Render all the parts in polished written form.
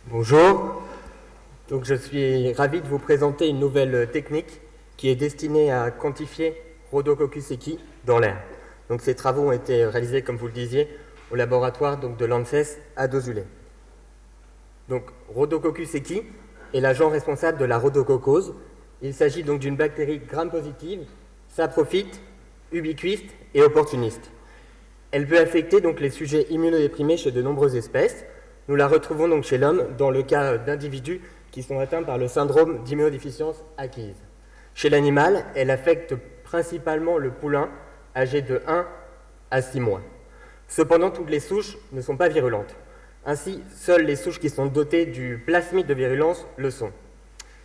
Bonjour, donc je suis ravi de vous présenter une nouvelle technique qui est destinée à quantifier Rhodococcus equi dans l'air. Donc ces travaux ont été réalisés, comme vous le disiez, au laboratoire de l'ANSES à Dozulé. Donc Rhodococcus equi est l'agent responsable de la rhodococose. Il s'agit donc d'une bactérie gram-positive, saprophyte, ubiquiste et opportuniste. Elle peut affecter donc les sujets immunodéprimés chez de nombreuses espèces. Nous la retrouvons donc chez l'homme dans le cas d'individus qui sont atteints par le syndrome d'immunodéficience acquise. Chez l'animal, elle affecte principalement le poulain âgé de 1 à 6 mois. Cependant, toutes les souches ne sont pas virulentes. Ainsi, seules les souches qui sont dotées du plasmide de virulence le sont.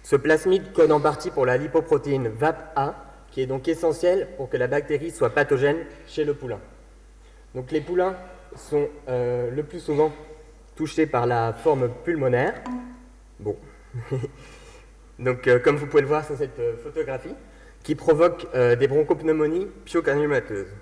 Ce plasmide code en partie pour la lipoprotéine VAP-A, qui est donc essentielle pour que la bactérie soit pathogène chez le poulain. Donc les poulains sont le plus souvent touchés par la forme pulmonaire. Bon. Donc, comme vous pouvez le voir sur cette photographie, qui provoque des bronchopneumonies pyocardiumateuses.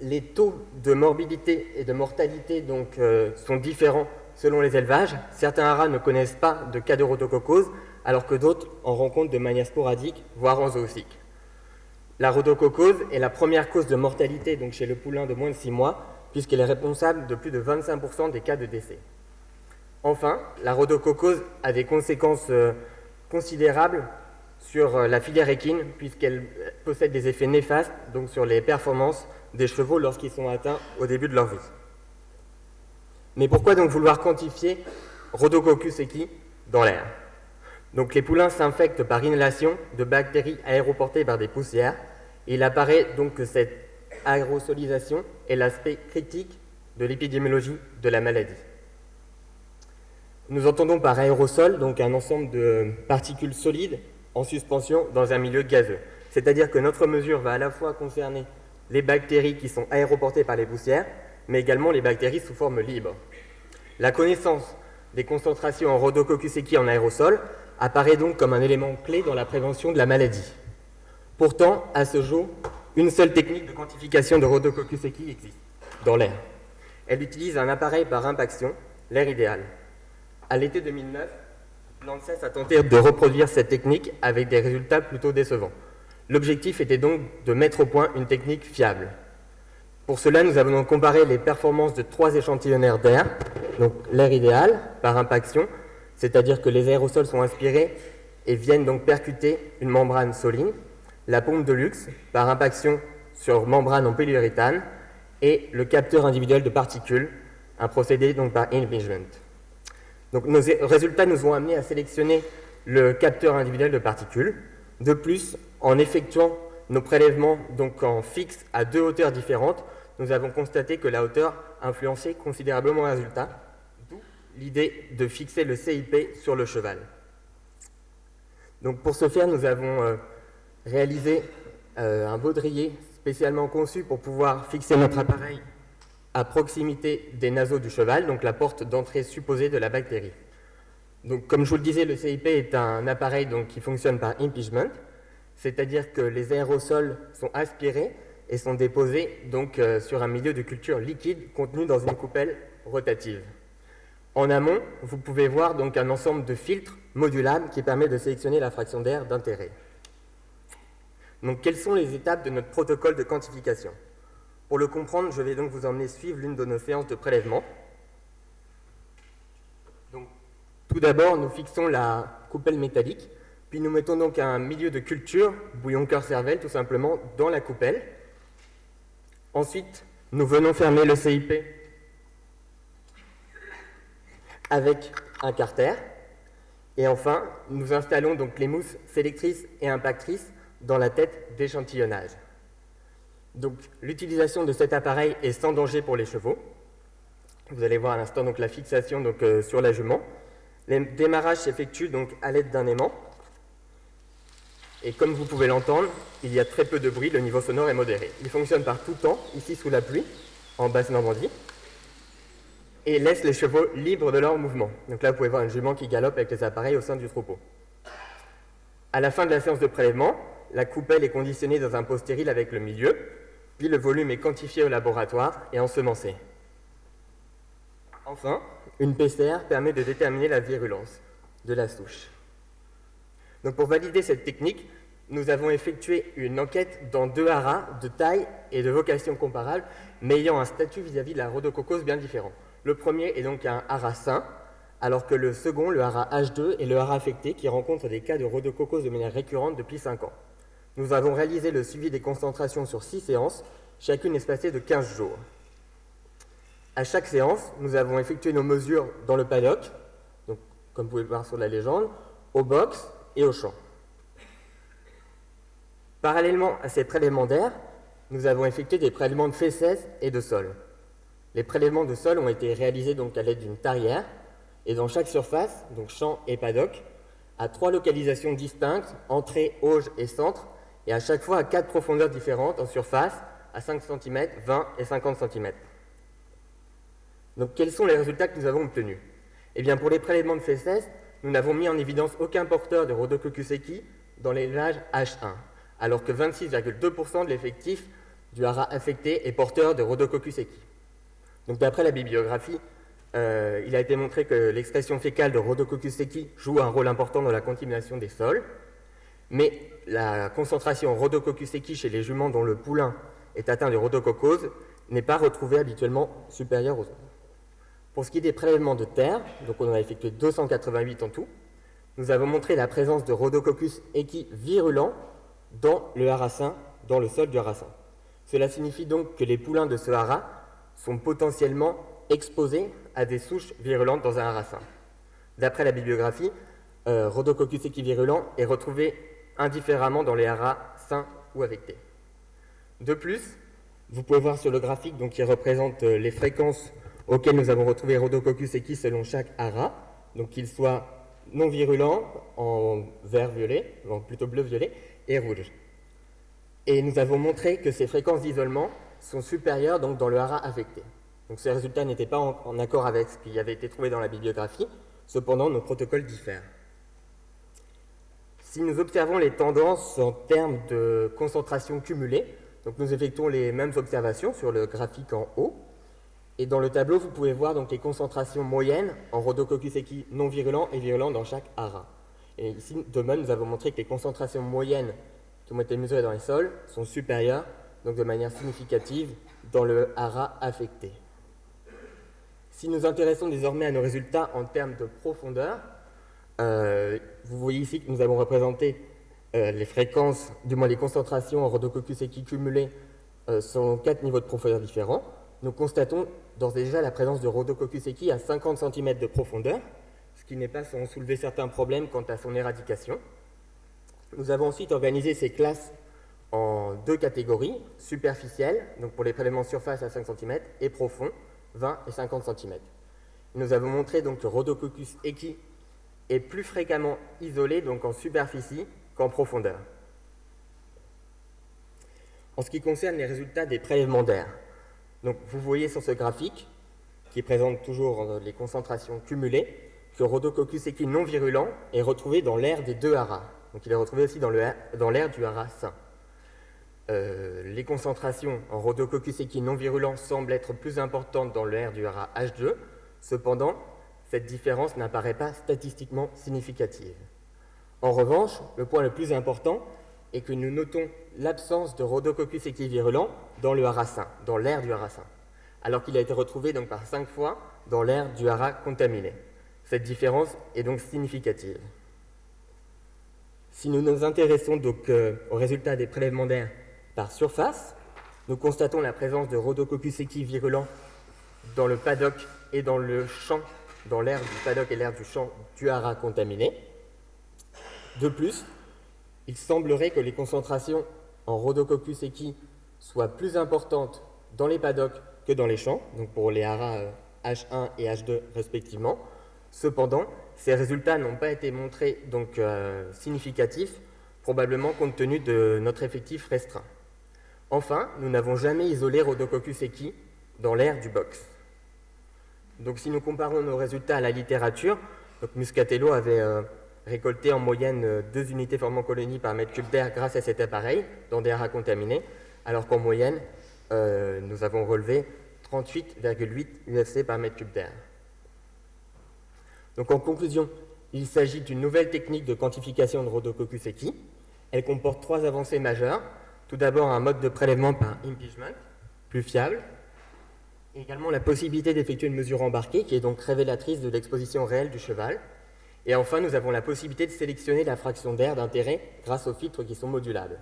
Les taux de morbidité et de mortalité donc, sont différents selon les élevages. Certains haras ne connaissent pas de cas de rhodococose, alors que d'autres en rencontrent de manière sporadique, voire en zoocycle. La rhodococose est la première cause de mortalité donc, chez le poulain de moins de 6 mois, puisqu'elle est responsable de plus de 25% des cas de décès. Enfin, la rhodococose a des conséquences considérables sur la filière équine, puisqu'elle possède des effets néfastes donc, sur les performances des chevaux lorsqu'ils sont atteints au début de leur vie. Mais pourquoi donc vouloir quantifier Rhodococcus equi dans l'air? Donc les poulains s'infectent par inhalation de bactéries aéroportées par des poussières. Et il apparaît donc que cette aérosolisation est l'aspect critique de l'épidémiologie de la maladie. Nous entendons par aérosol donc un ensemble de particules solides en suspension dans un milieu gazeux. C'est-à-dire que notre mesure va à la fois concerner les bactéries qui sont aéroportées par les poussières, mais également les bactéries sous forme libre. La connaissance des concentrations en Rhodococcus equi en aérosol apparaît donc comme un élément clé dans la prévention de la maladie. Pourtant, à ce jour, une seule technique de quantification de Rhodococcus equi existe dans l'air. Elle utilise un appareil par impaction, l'air idéal. À l'été 2009, l'ANSES a tenté de reproduire cette technique avec des résultats plutôt décevants. L'objectif était donc de mettre au point une technique fiable. Pour cela, nous avons donc comparé les performances de 3 échantillonnaires d'air, donc l'air idéal par impaction, c'est-à-dire que les aérosols sont inspirés et viennent donc percuter une membrane soline, la pompe de luxe par impaction sur membrane en polyuréthane et le capteur individuel de particules, un procédé donc par impingement. Donc nos résultats nous ont amenés à sélectionner le capteur individuel de particules. De plus, en effectuant nos prélèvements donc en fixe à 2 hauteurs différentes, nous avons constaté que la hauteur influençait considérablement le résultat, d'où l'idée de fixer le CIP sur le cheval. Donc pour ce faire, nous avons réalisé un baudrier spécialement conçu pour pouvoir fixer notre appareil à proximité des naseaux du cheval, donc la porte d'entrée supposée de la bactérie. Donc, comme je vous le disais, le CIP est un appareil donc, qui fonctionne par impingement, c'est-à-dire que les aérosols sont aspirés et sont déposés donc, sur un milieu de culture liquide contenu dans une coupelle rotative. En amont, vous pouvez voir donc, un ensemble de filtres modulables qui permet de sélectionner la fraction d'air d'intérêt. Donc, quelles sont les étapes de notre protocole de quantification? Pour le comprendre, je vais donc vous emmener suivre l'une de nos séances de prélèvement. Donc, tout d'abord, nous fixons la coupelle métallique, puis nous mettons donc un milieu de culture, bouillon cœur-cervelle tout simplement, dans la coupelle. Ensuite, nous venons fermer le CIP avec un carter. Et enfin, nous installons donc les mousses sélectrices et impactrices dans la tête d'échantillonnage. Donc, l'utilisation de cet appareil est sans danger pour les chevaux. Vous allez voir à l'instant donc, la fixation donc, sur la jument. Le démarrage s'effectue donc à l'aide d'un aimant. Et comme vous pouvez l'entendre, il y a très peu de bruit, le niveau sonore est modéré. Il fonctionne par tout temps, ici sous la pluie, en Basse-Normandie, et laisse les chevaux libres de leur mouvement. Donc là, vous pouvez voir une jument qui galope avec les appareils au sein du troupeau. À la fin de la séance de prélèvement, la coupelle est conditionnée dans un pot stérile avec le milieu, puis le volume est quantifié au laboratoire et ensemencé. Enfin, une PCR permet de déterminer la virulence de la souche. Donc pour valider cette technique, nous avons effectué une enquête dans 2 haras de taille et de vocation comparables, mais ayant un statut vis-à-vis de la rhodococose bien différent. Le premier est donc un hara sain, alors que le second, le hara H2, est le hara affecté qui rencontre des cas de rhodococose de manière récurrente depuis 5 ans. Nous avons réalisé le suivi des concentrations sur 6 séances, chacune espacée de 15 jours. À chaque séance, nous avons effectué nos mesures dans le paddock, donc, comme vous pouvez le voir sur la légende, au box et au champ. Parallèlement à ces prélèvements d'air, nous avons effectué des prélèvements de fesses et de sol. Les prélèvements de sol ont été réalisés donc à l'aide d'une tarière, et dans chaque surface, donc champ et paddock, à 3 localisations distinctes, entrée, auge et centre, et à chaque fois à 4 profondeurs différentes en surface, à 5 cm, 20 et 50 cm. Donc quels sont les résultats que nous avons obtenus? Eh bien pour les prélèvements de fesses, nous n'avons mis en évidence aucun porteur de Rhodococcus equi dans l'élevage H1, alors que 26,2% de l'effectif du hara affecté est porteur de Rhodococcus equi. Donc d'après la bibliographie, il a été montré que l'excrétion fécale de Rhodococcus equi joue un rôle important dans la contamination des sols, mais la concentration Rhodococcus equi chez les juments dont le poulain est atteint de rhodococose n'est pas retrouvée habituellement supérieure aux autres. Pour ce qui est des prélèvements de terre, donc on en a effectué 288 en tout, nous avons montré la présence de Rhodococcus equi virulent dans le hara sain, dans le sol du hara sain. Cela signifie donc que les poulains de ce hara sont potentiellement exposés à des souches virulentes dans un hara sain. D'après la bibliographie, Rhodococcus equi virulent est retrouvé indifféremment dans les haras sains ou affectés. De plus, vous pouvez voir sur le graphique donc, qui représente les fréquences auxquelles nous avons retrouvé Rhodococcus equi selon chaque hara, donc qu'il soit non virulent en vert-violet, donc plutôt bleu-violet, et rouge. Et nous avons montré que ces fréquences d'isolement sont supérieures donc, dans le hara affecté. Donc ces résultats n'étaient pas en accord avec ce qui avait été trouvé dans la bibliographie, cependant nos protocoles diffèrent. Si nous observons les tendances en termes de concentration cumulée, donc nous effectuons les mêmes observations sur le graphique en haut, et dans le tableau, vous pouvez voir donc, les concentrations moyennes en Rhodococcus equi non virulent et virulent dans chaque hara. Et ici, de même, nous avons montré que les concentrations moyennes qui ont été mesurées dans les sols sont supérieures, donc de manière significative, dans le hara affecté. Si nous intéressons désormais à nos résultats en termes de profondeur, vous voyez ici que nous avons représenté les fréquences, du moins les concentrations en Rhodococcus equi cumulées selon 4 niveaux de profondeur différents. Nous constatons d'ores et déjà la présence de Rhodococcus equi à 50 cm de profondeur, ce qui n'est pas sans soulever certains problèmes quant à son éradication. Nous avons ensuite organisé ces classes en 2 catégories, superficielles, donc pour les prélèvements surface à 5 cm, et profonds, 20 et 50 cm. Nous avons montré donc que Rhodococcus equi est plus fréquemment isolé donc en superficie qu'en profondeur. En ce qui concerne les résultats des prélèvements d'air, donc vous voyez sur ce graphique, qui présente toujours les concentrations cumulées, que Rhodococcus equi non virulent est retrouvé dans l'air des 2 haras. Donc il est retrouvé aussi dans l'air du hara sain. Les concentrations en Rhodococcus equi non virulent semblent être plus importantes dans l'air du hara H2, cependant, cette différence n'apparaît pas statistiquement significative. En revanche, le point le plus important est que nous notons l'absence de Rhodococcus equi virulent dans le hara sain, dans l'air du hara sain, alors qu'il a été retrouvé donc par 5 fois dans l'air du hara contaminé. Cette différence est donc significative. Si nous nous intéressons donc aux résultats des prélèvements d'air par surface, nous constatons la présence de Rhodococcus equi virulent dans le paddock et dans le champ, dans l'air du paddock et l'air du champ du hara contaminé. De plus, il semblerait que les concentrations en Rhodococcus equi soient plus importantes dans les paddocks que dans les champs, donc pour les haras H1 et H2 respectivement. Cependant, ces résultats n'ont pas été montrés donc significatifs, probablement compte tenu de notre effectif restreint. Enfin, nous n'avons jamais isolé Rhodococcus equi dans l'air du box. Donc si nous comparons nos résultats à la littérature, donc Muscatello avait récolté en moyenne 2 unités formant colonie par mètre cube d'air grâce à cet appareil dans des haras contaminés, alors qu'en moyenne, nous avons relevé 38,8 UFC par mètre cube d'air. Donc en conclusion, il s'agit d'une nouvelle technique de quantification de Rhodococcus equi. Elle comporte 3 avancées majeures. Tout d'abord, un mode de prélèvement par impeachment, plus fiable. Et également la possibilité d'effectuer une mesure embarquée, qui est donc révélatrice de l'exposition réelle du cheval. Et enfin, nous avons la possibilité de sélectionner la fraction d'air d'intérêt grâce aux filtres qui sont modulables.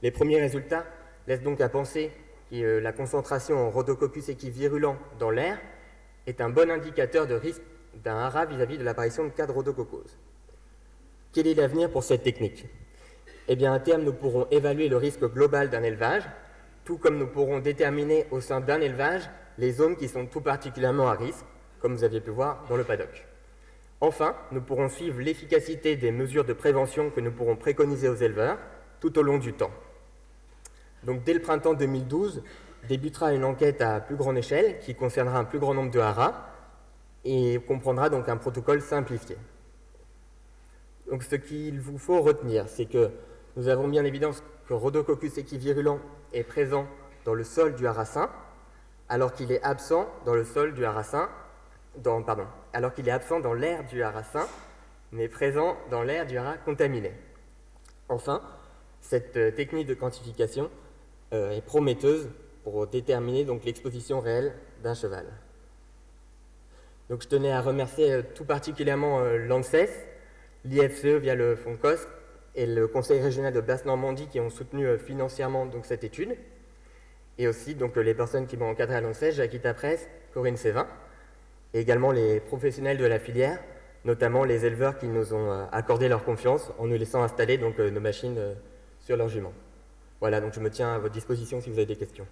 Les premiers résultats laissent donc à penser que la concentration en Rhodococcus equi virulent dans l'air est un bon indicateur de risque d'un hara vis-à-vis de l'apparition de cas de rhodococose. Quel est l'avenir pour cette technique? Eh bien, à terme, nous pourrons évaluer le risque global d'un élevage, tout comme nous pourrons déterminer au sein d'un élevage les zones qui sont tout particulièrement à risque, comme vous aviez pu voir dans le paddock. Enfin, nous pourrons suivre l'efficacité des mesures de prévention que nous pourrons préconiser aux éleveurs tout au long du temps. Donc, dès le printemps 2012, débutera une enquête à plus grande échelle qui concernera un plus grand nombre de haras et comprendra donc un protocole simplifié. Donc, ce qu'il vous faut retenir, c'est que nous avons bien l'évidence que Rhodococcus equi virulent est présent dans le sol du haras sain, alors qu'il est absent dans le sol du haras sain, alors qu'il est absent dans l'air du haras sain, mais présent dans l'air du haras contaminé. Enfin, cette technique de quantification est prometteuse pour déterminer donc l'exposition réelle d'un cheval. Donc, je tenais à remercier tout particulièrement l'ANSES, l'IFCE via le fonds COSC et le Conseil régional de Basse-Normandie qui ont soutenu financièrement donc, cette étude, et aussi donc, les personnes qui m'ont encadré à l'ANSES, Jacquita Presse, Corinne Sévin, et également les professionnels de la filière, notamment les éleveurs qui nous ont accordé leur confiance en nous laissant installer donc, nos machines sur leurs juments. Voilà, donc je me tiens à votre disposition si vous avez des questions.